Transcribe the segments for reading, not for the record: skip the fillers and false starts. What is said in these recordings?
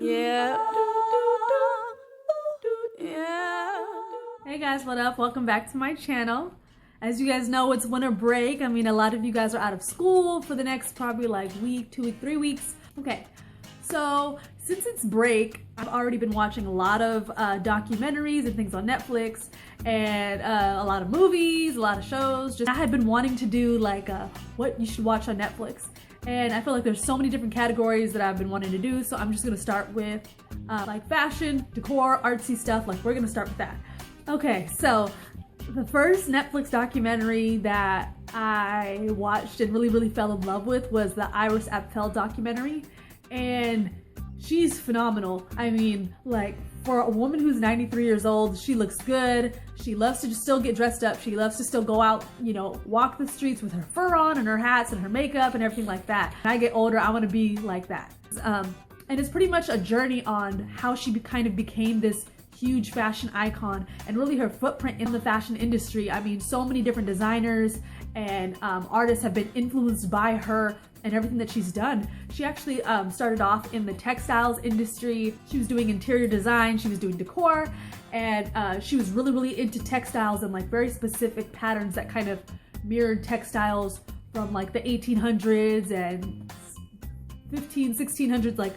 Yeah. Yeah. Hey guys, what up? Welcome back to my channel. As you guys know, it's winter break. I mean, a lot of you guys are out of school for the next probably like week, 2 weeks, 3 weeks. Okay, so since it's break, I've already been watching a lot of documentaries and things on Netflix, and a lot of movies, a lot of shows. I had been wanting to do like what you should watch on Netflix. And I feel like there's so many different categories that I've been wanting to do. So I'm just gonna start with like fashion, decor, artsy stuff. Like we're gonna start with that. Okay, so the first Netflix documentary that I watched and really fell in love with was the Iris Apfel Documentary. And she's phenomenal. I mean, like for a woman who's 93 years old, she looks good. She loves to just still get dressed up. She loves to still go out, you know, walk the streets with her fur on and her hats and her makeup and everything like that. When I get older, I want to be like that. And it's pretty much a journey on how she kind of became this huge fashion icon and really her footprint in the fashion industry. I mean, so many different designers and artists have been influenced by her and everything that she's done. She actually started off in the textiles industry. She was doing interior design, she was doing decor, and she was really into textiles and like very specific patterns that kind of mirrored textiles from like the 1800s and 1600s, like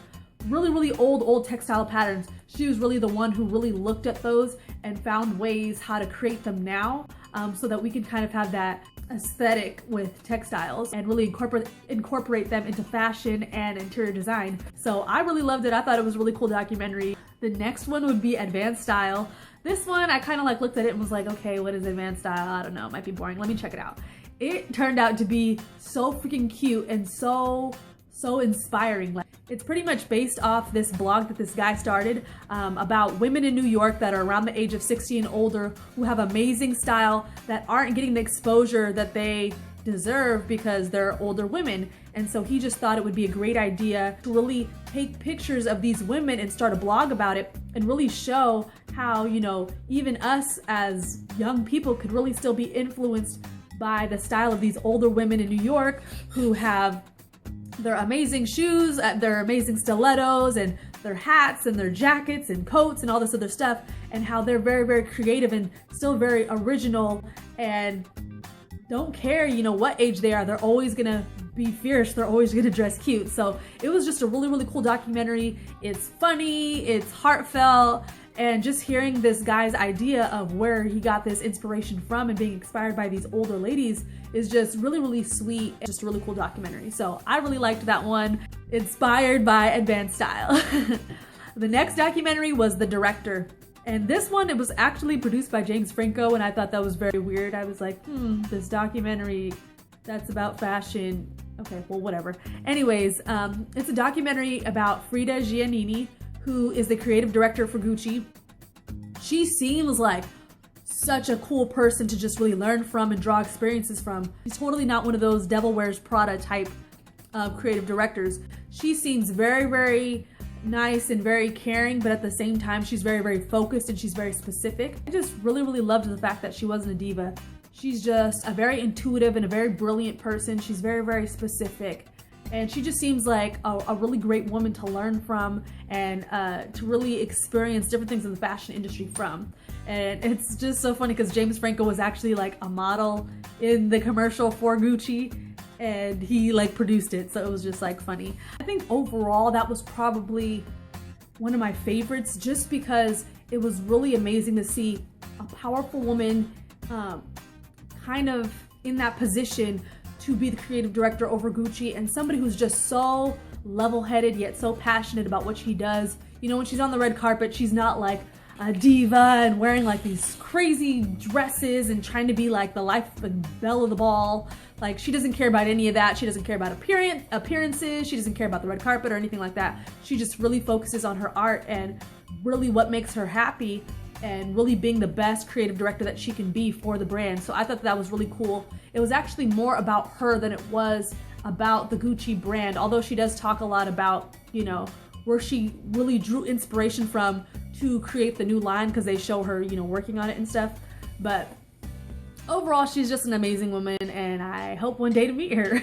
really old textile patterns. She was really the one who really looked at those and found ways how to create them now, so that we can kind of have that aesthetic with textiles and really incorporate them into fashion and interior design. So I really loved it. I thought it was a really cool documentary. The next one would be Advanced Style. This one, I kind of like looked at it and was like, okay, what is Advanced Style? I don't know, it might be boring. Let me check it out. It turned out to be so freaking cute and so inspiring. Like, it's pretty much based off this blog that this guy started about women in New York that are around the age of 60 and older who have amazing style that aren't getting the exposure that they deserve because they're older women. And so he just thought it would be a great idea to really take pictures of these women and start a blog about it and really show how, you know, even us as young people could really still be influenced by the style of these older women in New York who have their amazing shoes, their amazing stilettos, and their hats and their jackets and coats and all this other stuff, and how they're very creative and still very original and don't care, you know, what age they are. They're always gonna be fierce. They're always gonna dress cute. So it was just a really cool documentary. It's funny, it's heartfelt, and just hearing this guy's idea of where he got this inspiration from and being inspired by these older ladies is just really sweet. Just a really cool documentary. So I really liked that one. Inspired by Advanced Style. The next documentary was The Director. And this one, it was actually produced by James Franco, and I thought that was very weird. I was like, this documentary that's about fashion. Okay, well, whatever. Anyways, it's a documentary about Frida Giannini, who is the creative director for Gucci. She seems like such a cool person to just really learn from and draw experiences from. She's totally not one of those Devil Wears Prada type creative directors. She seems very nice and very caring, but at the same time, she's very focused and she's very specific. I just really loved the fact that she wasn't a diva. She's just a very intuitive and a very brilliant person. She's very specific. And she just seems like a really great woman to learn from and to really experience different things in the fashion industry from. And it's just so funny because James Franco was actually like a model in the commercial for Gucci, and he like produced it. So it was just like funny. I think overall that was probably one of my favorites, just because it was really amazing to see a powerful woman kind of in that position to be the creative director over Gucci, and somebody who's just so level-headed yet so passionate about what she does. You know, when she's on the red carpet, she's not like a diva and wearing like these crazy dresses and trying to be like the life and belle of the ball. Like, she doesn't care about any of that. She doesn't care about appearances. She doesn't care about the red carpet or anything like that. She just really focuses on her art and really what makes her happy and really being the best creative director that she can be for the brand. So I thought that was really cool. It was actually more about her than it was about the Gucci brand, although she does talk a lot about, you know, where she really drew inspiration from to create the new line, because they show her, you know, working on it and stuff. But overall, she's just an amazing woman, and I hope one day to meet her.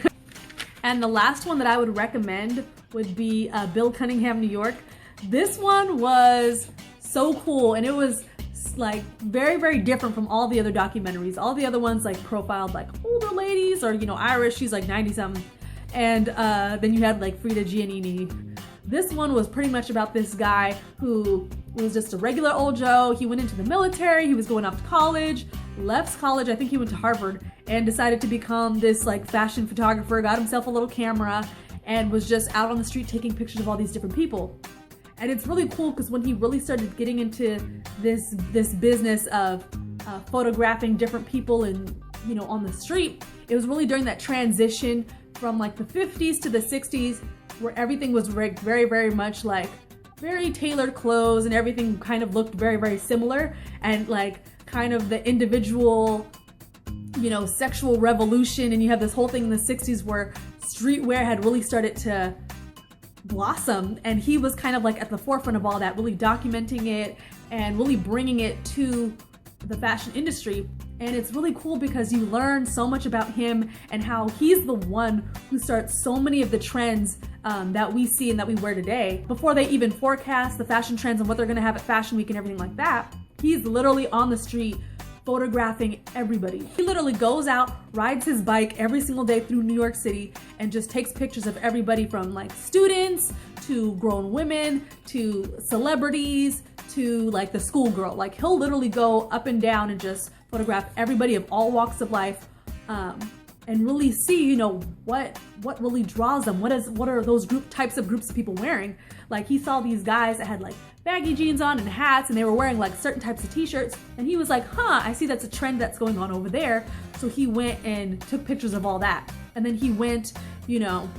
And the last one that I would recommend would be Bill Cunningham, New York. This one was so cool, and it was like very, very different from all the other documentaries. All the other ones like profiled like older ladies, or you know, Iris, she's like 90 something, and then you had like Frida Giannini. This one was pretty much about this guy who was just a regular old Joe. He went into the military, he was going off to college, left college, I think he went to Harvard, and decided to become this like fashion photographer, got himself a little camera, and was just out on the street taking pictures of all these different people. And it's really cool because when he really started getting into this business of photographing different people and, you know, on the street, it was really during that transition from like the 50s to the 60s, where everything was very, very much like very tailored clothes, and everything kind of looked very, very similar, and like kind of the individual, you know, sexual revolution. And you have this whole thing in the 60s where streetwear had really started to blossom, and he was kind of like at the forefront of all that, really documenting it and really bringing it to the fashion industry. And it's really cool because you learn so much about him and how he's the one who starts so many of the trends that we see and that we wear today. Before they even forecast the fashion trends and what they're gonna have at Fashion Week and everything like that, he's literally on the street photographing everybody. He literally goes out, rides his bike every single day through New York City, and just takes pictures of everybody from like students to grown women to celebrities to like the schoolgirl. Like he'll literally go up and down and just photograph everybody of all walks of life, and really see, you know, what really draws them. What are those types of groups of people wearing? Like he saw these guys that had like baggy jeans on and hats, and they were wearing like certain types of t-shirts, and he was like, huh, I see that's a trend that's going on over there. So he went and took pictures of all that. And then he went, you know,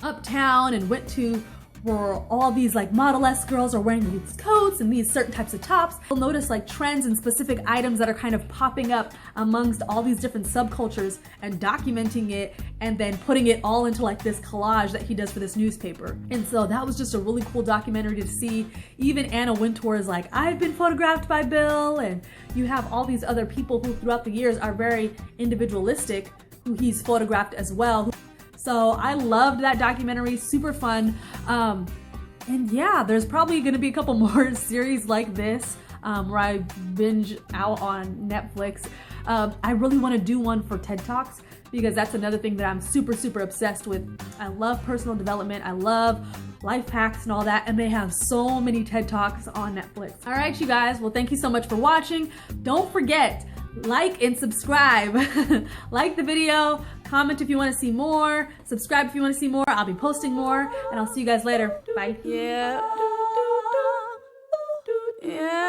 uptown and went to where all these like model-esque girls are wearing these coats and these certain types of tops. You'll notice like trends and specific items that are kind of popping up amongst all these different subcultures, and documenting it and then putting it all into like this collage that he does for this newspaper. And so that was just a really cool documentary to see. Even Anna Wintour is like, I've been photographed by Bill, and you have all these other people who throughout the years are very individualistic, who he's photographed as well. So I loved that documentary, super fun. And yeah, there's probably gonna be a couple more series like this where I binge out on Netflix. I really wanna do one for TED Talks, because that's another thing that I'm super, super obsessed with. I love personal development, I love life hacks and all that, and they have so many TED Talks on Netflix. All right, you guys, well, thank you so much for watching. Don't forget, like and subscribe. Like the video, comment if you want to see more, subscribe if you want to see more. I'll be posting more, and I'll see you guys later. Bye. Yeah. Yeah.